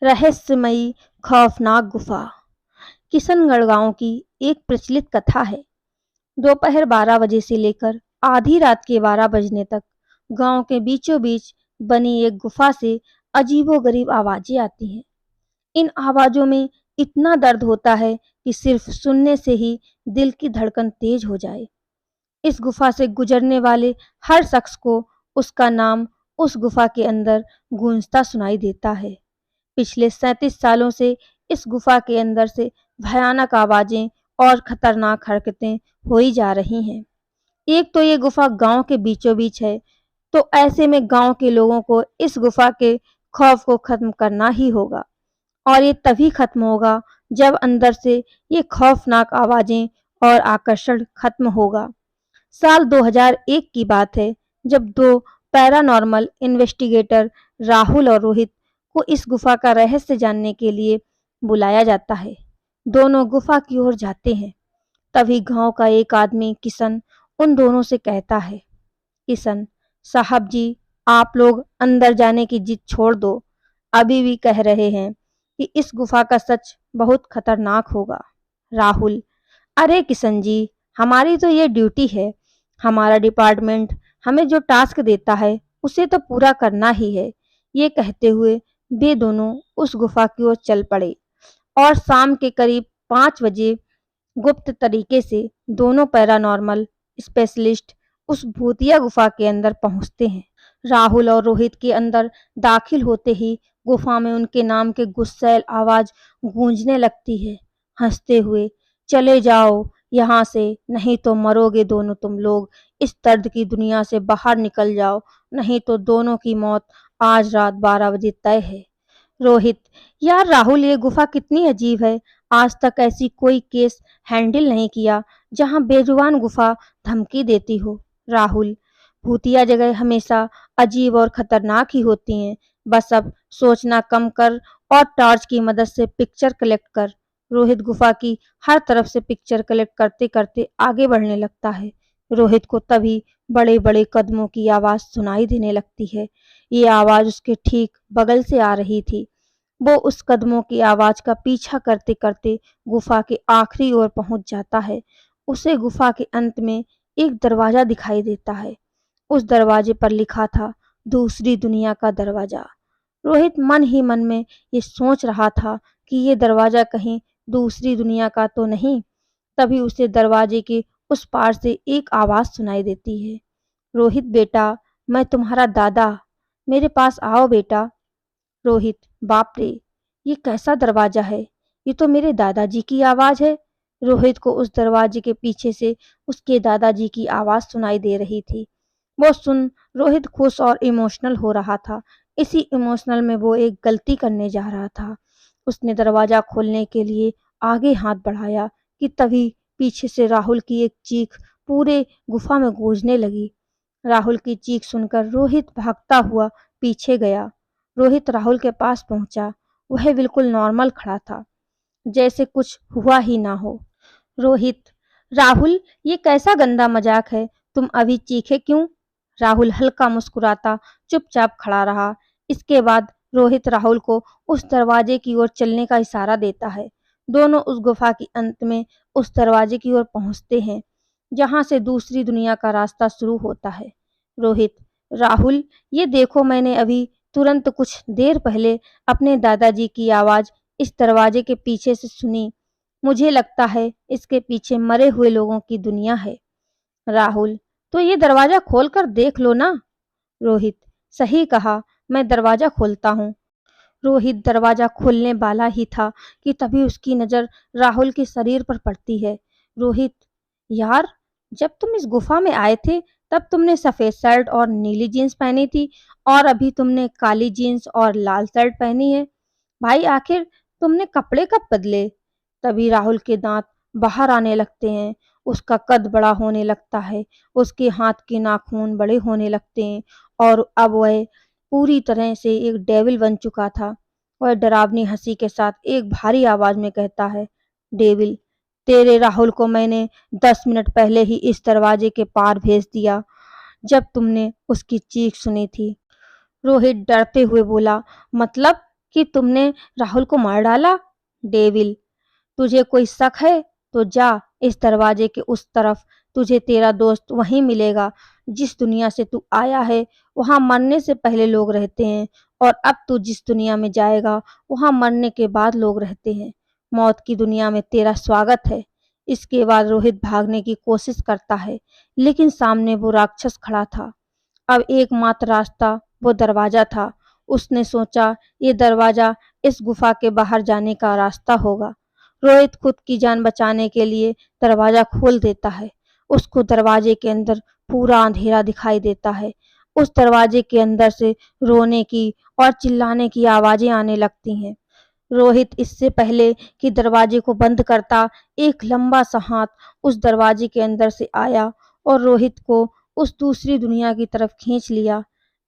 रहस्यमयी खौफनाक गुफा। किशनगढ़ गांव की एक प्रचलित कथा है। दोपहर 12 बजे से लेकर आधी रात के 12 बजने तक गांव के बीचों बीच बनी एक गुफा से अजीबोगरीब आवाजें आती हैं। इन आवाजों में इतना दर्द होता है कि सिर्फ सुनने से ही दिल की धड़कन तेज हो जाए। इस गुफा से गुजरने वाले हर शख्स को उसका नाम उस गुफा के अंदर गूंजता सुनाई देता है। पिछले 37 सालों से इस गुफा के अंदर से भयानक आवाजें और खतरनाक हरकतें हो ही जा रही हैं। एक तो ये गुफा गांव के बीचों बीच है, तो ऐसे में गांव के लोगों को इस गुफा के खौफ को खत्म करना ही होगा, और ये तभी खत्म होगा जब अंदर से ये खौफनाक आवाजें और आकर्षण खत्म होगा। साल 2001 की बात है, जब दो पैरानॉर्मल इन्वेस्टिगेटर राहुल और रोहित को इस गुफा का रहस्य जानने के लिए बुलाया जाता है। दोनों गुफा की ओर जाते हैं। तभी गांव का एक आदमी किशन उन दोनों से कहता है, किशन साहब जी, आप लोग अंदर जाने की जिद छोड़ दो। अभी भी कह रहे हैं कि इस गुफा का सच बहुत खतरनाक होगा। राहुल, अरे किशन जी, हमारी तो ये ड्यूटी है। हमारा डिपार्टमेंट हमें जो टास्क देता है उसे तो पूरा करना ही है। ये कहते हुए वे दोनों उस गुफा की ओर चल पड़े और शाम के करीब 5 बजे गुप्त तरीके से दोनों पैरानॉर्मल स्पेशलिस्ट उस भूतिया गुफा के अंदर पहुंचते हैं। राहुल और रोहित के अंदर दाखिल होते ही गुफा में उनके नाम के गुस्सैल आवाज गूंजने लगती है, हंसते हुए, चले जाओ यहाँ से, नहीं तो मरोगे दोनों तुम लोग। इस दर्द की दुनिया से बाहर निकल जाओ, नहीं तो दोनों की मौत आज रात 12 बजे तय है। रोहित, यार राहुल, ये गुफा कितनी अजीब है। आज तक ऐसी कोई केस हैंडल नहीं किया जहां बेजुबान गुफा धमकी देती हो। राहुल, भूतिया जगह हमेशा अजीब और खतरनाक ही होती हैं। बस अब सोचना कम कर और टॉर्च की मदद से पिक्चर कलेक्ट कर। रोहित गुफा की हर तरफ से पिक्चर कलेक्ट करते करते आगे बढ़ने लगता है। रोहित को तभी बड़े बड़े कदमों की आवाज सुनाई देने लगती है। ये आवाज उसके ठीक बगल से आ रही थी। वो उस कदमों की आवाज का पीछा करते करते गुफा के आखिरी ओर पहुंच जाता है। उसे गुफा के अंत में एक दरवाजा दिखाई देता है। उस दरवाजे पर लिखा था, दूसरी दुनिया का दरवाजा। रोहित मन ही मन में ये सोच रहा था कि ये दरवाजा कहीं दूसरी दुनिया का तो नहीं। तभी उसे दरवाजे के उस पार से एक आवाज सुनाई देती है, रोहित बेटा, मैं तुम्हारा दादा, मेरे पास आओ बेटा। रोहित, बाप रे, ये कैसा दरवाजा है। ये तो मेरे दादाजी की आवाज है। रोहित को उस दरवाजे के पीछे से उसके दादाजी की आवाज सुनाई दे रही थी। वो सुन रोहित खुश और इमोशनल हो रहा था। इसी इमोशनल में वो एक गलती करने जा रहा था। उसने दरवाजा खोलने के लिए आगे हाथ बढ़ाया कि तभी पीछे से राहुल की एक चीख पूरे गुफा में गूंजने लगी। राहुल की चीख सुनकर रोहित भागता हुआ पीछे गया। रोहित राहुल के पास पहुंचा। वह बिल्कुल नॉर्मल खड़ा था, जैसे कुछ हुआ ही ना हो। रोहित, राहुल, ये कैसा गंदा मजाक है, तुम अभी चीखे क्यों? राहुल हल्का मुस्कुराता चुपचाप खड़ा रहा। इसके बाद रोहित राहुल को उस दरवाजे की ओर चलने का इशारा देता है। दोनों उस गुफा के अंत में उस दरवाजे की ओर पहुंचते हैं, जहां से दूसरी दुनिया का रास्ता शुरू होता है। रोहित, राहुल, ये देखो, मैंने अभी तुरंत कुछ देर पहले अपने दादाजी की आवाज इस दरवाजे के पीछे से सुनी। मुझे लगता है इसके पीछे मरे हुए लोगों की दुनिया है। राहुल, तो ये दरवाजा खोल कर देख लो ना। रोहित, सही कहा, मैं दरवाजा खोलता हूँ। रोहित दरवाजा खोलने वाला ही था कि तभी उसकी नजर राहुल के शरीर पर पड़ती है। रोहित, यार, जब तुम इस गुफा में आए थे तब तुमने सफेद शर्ट और नीली जीन्स पहनी थी, और अभी तुमने काली जीन्स और लाल शर्ट पहनी है। भाई, आखिर तुमने कपड़े कब बदले? तभी राहुल के दांत बाहर आने लगते हैं। उसका कद बड़ा होने लगता है। उसके हाथ के नाखून बड़े होने लगते हैं, और अब वह पूरी तरह से एक डेविल बन चुका था। वह डरावनी हंसी के साथ एक भारी आवाज में कहता है, डेविल, तेरे राहुल को मैंने 10 मिनट पहले ही इस दरवाजे के पार भेज दिया, जब तुमने उसकी चीख सुनी थी। रोहित डरते हुए बोला, मतलब? कि तुमने राहुल को मार डाला। डेविल, तुझे कोई शक है तो जा इस दरवाजे के उस तरफ, तुझे तेरा दोस्त वहीं मिलेगा। जिस दुनिया से तू आया है वहां मरने से पहले लोग रहते हैं, और अब तू जिस दुनिया में जाएगा वहां मरने के बाद लोग रहते हैं। मौत की दुनिया में तेरा स्वागत है। इसके बाद रोहित भागने की कोशिश करता है, लेकिन सामने वो राक्षस खड़ा था। अब एकमात्र रास्ता वो दरवाजा था। उसने सोचा, ये दरवाजा इस गुफा के बाहर जाने का रास्ता होगा। रोहित खुद की जान बचाने के लिए दरवाजा खोल देता है। उसको दरवाजे के अंदर पूरा अंधेरा दिखाई देता है। उस दरवाजे के अंदर से रोने की और चिल्लाने की आवाजें आने लगती हैं। रोहित इससे पहले कि दरवाजे को बंद करता, एक लंबा सा हाथ उस दरवाजे के अंदर से आया और रोहित को उस दूसरी दुनिया की तरफ खींच लिया।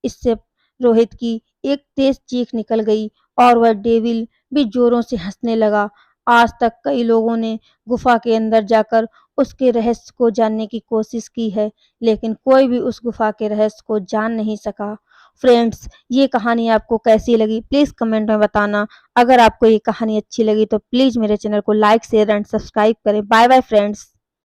इससे रोहित की एक तेज चीख निकल गई और वह डेविल भी जोरों से हंसने लगा। आज तक कई लोगों ने गुफा के अंदर जाकर उसके रहस्य को जानने की कोशिश की है, लेकिन कोई भी उस गुफा के रहस्य को जान नहीं सका। फ्रेंड्स, ये कहानी आपको कैसी लगी प्लीज़ कमेंट में बताना। अगर आपको ये कहानी अच्छी लगी तो प्लीज़ मेरे चैनल को लाइक शेयर एंड सब्सक्राइब करें। Bye bye friends.